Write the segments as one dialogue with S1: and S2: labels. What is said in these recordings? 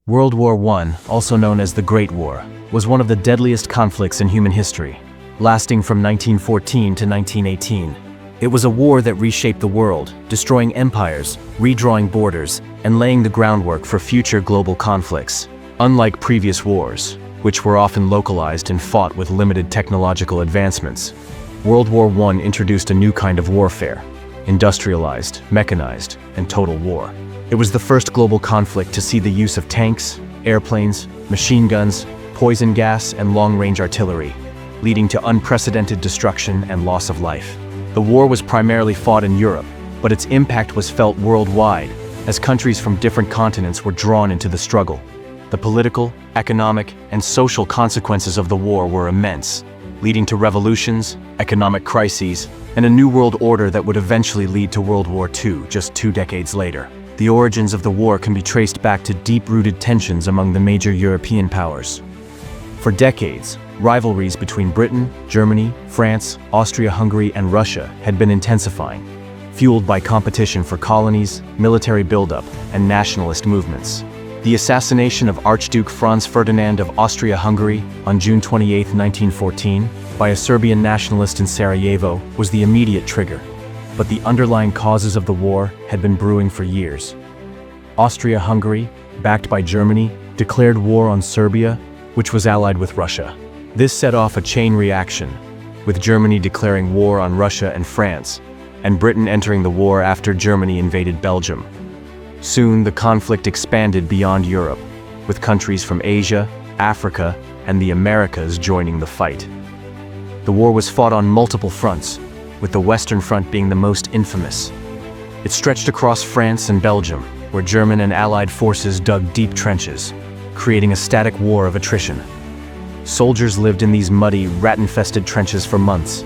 S1: World War I, also known as the Great War, was one of the deadliest conflicts in human history, lasting from 1914 to 1918. It was a war that reshaped the world, destroying empires, redrawing borders, and laying the groundwork for future global conflicts. Unlike previous wars, which were often localized and fought with limited technological advancements, World War I introduced a new kind of warfare: industrialized, mechanized, and total war. It was the first global conflict to see the use of tanks, airplanes, machine guns, poison gas, and long-range artillery, leading to unprecedented destruction and loss of life. The war was primarily fought in Europe, but its impact was felt worldwide, as countries from different continents were drawn into the struggle. The political, economic, and social consequences of the war were immense, leading to revolutions, economic crises, and a new world order that would eventually lead to World War II just 2 decades later. The origins of the war can be traced back to deep-rooted tensions among the major European powers. For decades, rivalries between Britain, Germany, France, Austria-Hungary, and Russia had been intensifying, fueled by competition for colonies, military buildup, and nationalist movements. The assassination of Archduke Franz Ferdinand of Austria-Hungary on June 28, 1914, by a Serbian nationalist in Sarajevo was the immediate trigger. But the underlying causes of the war had been brewing for years. Austria-Hungary, backed by Germany, declared war on Serbia, which was allied with Russia. This set off a chain reaction, with Germany declaring war on Russia and France, and Britain entering the war after Germany invaded Belgium. Soon, the conflict expanded beyond Europe, with countries from Asia, Africa, and the Americas joining the fight. The war was fought on multiple fronts, with the Western Front being the most infamous. It stretched across France and Belgium, where German and Allied forces dug deep trenches, creating a static war of attrition. Soldiers lived in these muddy, rat-infested trenches for months,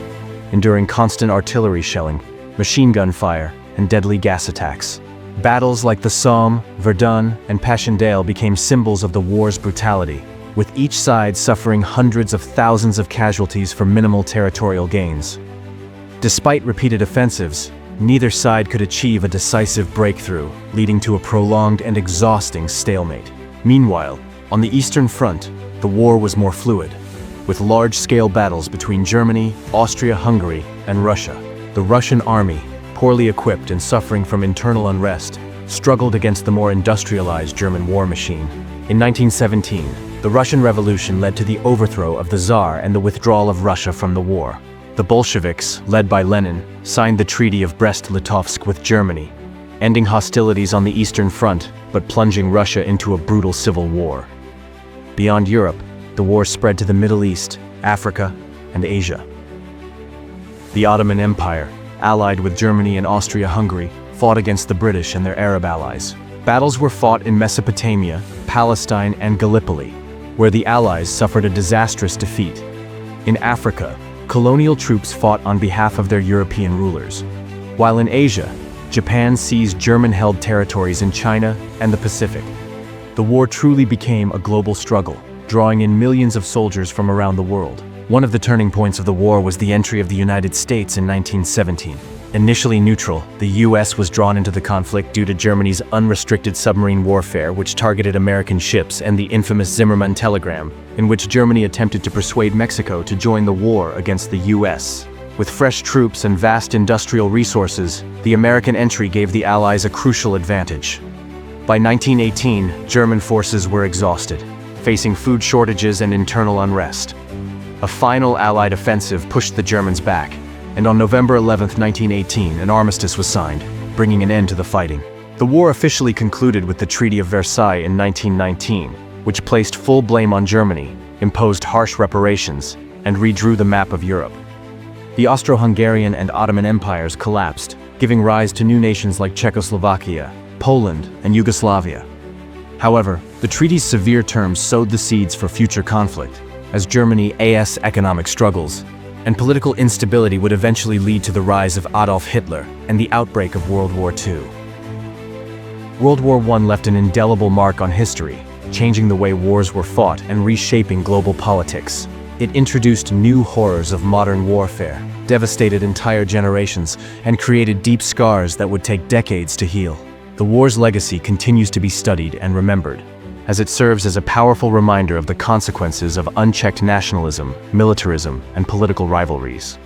S1: enduring constant artillery shelling, machine gun fire, and deadly gas attacks. Battles like the Somme, Verdun, and Passchendaele became symbols of the war's brutality, with each side suffering hundreds of thousands of casualties for minimal territorial gains. Despite repeated offensives, neither side could achieve a decisive breakthrough, leading to a prolonged and exhausting stalemate. Meanwhile, on the Eastern Front, the war was more fluid, with large-scale battles between Germany, Austria-Hungary, and Russia. The Russian army, poorly equipped and suffering from internal unrest, struggled against the more industrialized German war machine. In 1917, the Russian Revolution led to the overthrow of the Tsar and the withdrawal of Russia from the war. The Bolsheviks, led by Lenin, signed the Treaty of Brest-Litovsk with Germany, ending hostilities on the Eastern Front, but plunging Russia into a brutal civil war. Beyond Europe, the war spread to the Middle East, Africa, and Asia. The Ottoman Empire, allied with Germany and Austria-Hungary, fought against the British and their Arab allies. Battles were fought in Mesopotamia, Palestine, and Gallipoli, where the Allies suffered a disastrous defeat. In Africa, colonial troops fought on behalf of their European rulers, while in Asia, Japan seized German-held territories in China and the Pacific. The war truly became a global struggle, drawing in millions of soldiers from around the world. One of the turning points of the war was the entry of the United States in 1917. Initially neutral, the U.S. was drawn into the conflict due to Germany's unrestricted submarine warfare, which targeted American ships, and the infamous Zimmermann telegram, in which Germany attempted to persuade Mexico to join the war against the U.S. With fresh troops and vast industrial resources, the American entry gave the Allies a crucial advantage. By 1918, German forces were exhausted, facing food shortages and internal unrest. A final Allied offensive pushed the Germans back, and on November 11, 1918, an armistice was signed, bringing an end to the fighting. The war officially concluded with the Treaty of Versailles in 1919, which placed full blame on Germany, imposed harsh reparations, and redrew the map of Europe. The Austro-Hungarian and Ottoman empires collapsed, giving rise to new nations like Czechoslovakia, Poland, and Yugoslavia. However, the treaty's severe terms sowed the seeds for future conflict, as Germany's economic struggles and political instability would eventually lead to the rise of Adolf Hitler and the outbreak of World War II. World War I left an indelible mark on history, changing the way wars were fought and reshaping global politics. It introduced new horrors of modern warfare, devastated entire generations, and created deep scars that would take decades to heal. The war's legacy continues to be studied and remembered, as it serves as a powerful reminder of the consequences of unchecked nationalism, militarism, and political rivalries.